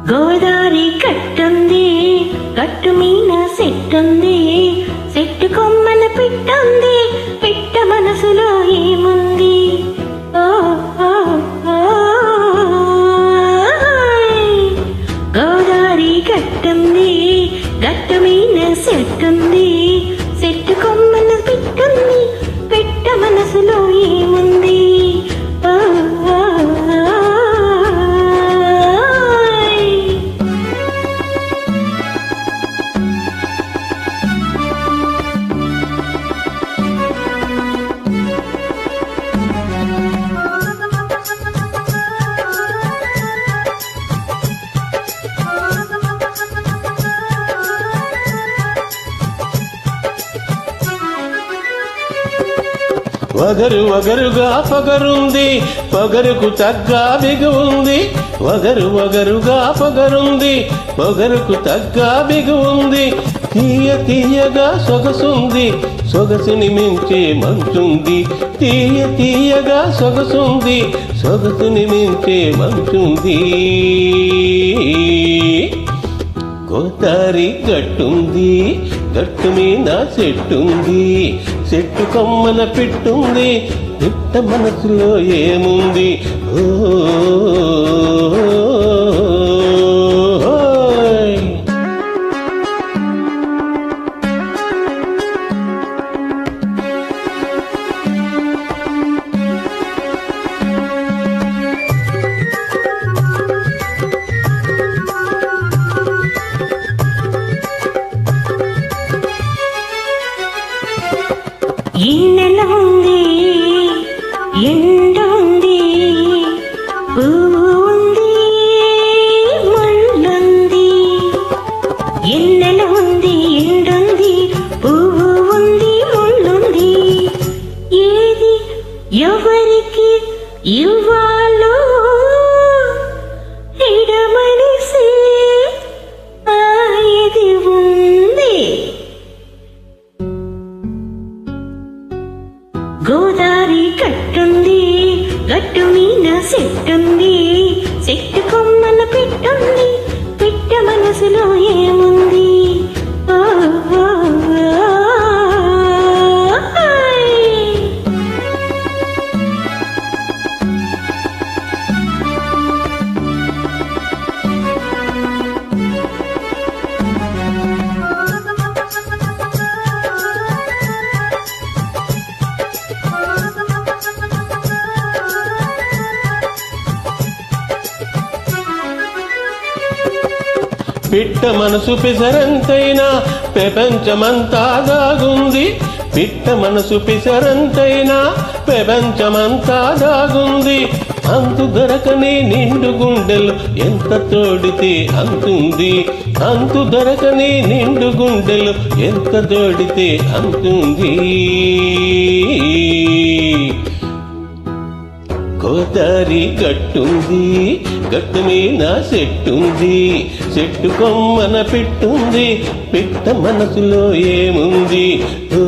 గోదారి కట్టుంది, గట్టు మీన సెట్టుంది, సెట్టు కొమ్మన పిట్టుంది, పిట్ట మనసులో ఏముంది? ఓ ఓ ఓ గోదారి కట్టుంది, గట్టు మీన సెట్టుంది, సెట్టు కొమ్మన పిట్టుంది, పిట్ట మనసులో ఏముంది? ఓ ఓ వగరు వగరుగా పొగరుంది, పొగరుకు తగ్గ బిగువుంది. వగరు వగరుగా పొగరుంది, పొగరుకు తగ్గ బిగువుంది. తీయ తీయగా సొగసుంది, సొగసుని మించే మంచుంది. తీయ తీయగా సొగసుంది, సొగసుని మించే మంచుంది. గోదారి గట్టుంది, గట్టు మీద చెట్టుంది, చెట్టు కొమ్మన పిట్టుంది, పిట్ట మనసులో ఏముంది? ఓ ఎన్నెల ఉంది, ఎండ ఉంది, పువ్వు ఉంది, ముళ్ళుంది. ఎన్నెల ఉంది, ఎండుంది, పువ్వు ఉంది, ముళ్ళుంది. ఏది ఎవరికి ఇవ్వాలో ఎడమనిసి ఇది ఉంది. గోదారి కట్టుంది, గట్టు మీద సెట్టుంది, సెట్టు కొమ్మన పిట్టుంది, పిట్ట మనసులో ఏముంది? ఓ ఓ పిట్ట మనసు పిసరంతైనా ప్రపంచమంతా దాగుంది. పిట్ట మనసు పిసరంతైనా ప్రపంచమంతా దాగుంది. అంతు దొరకని నిండు గుండెలు ఎంత తోడితే అంతుంది. అంతు దొరకని నిండు గుండెలు ఎంత తోడితే అంతుంది. గోదారి గట్టుంది, గట్టు మీద చెట్టుంది, చెట్టు కొమ్మన పిట్టుంది, పిట్ట మనసులో ఏముంది? ఓ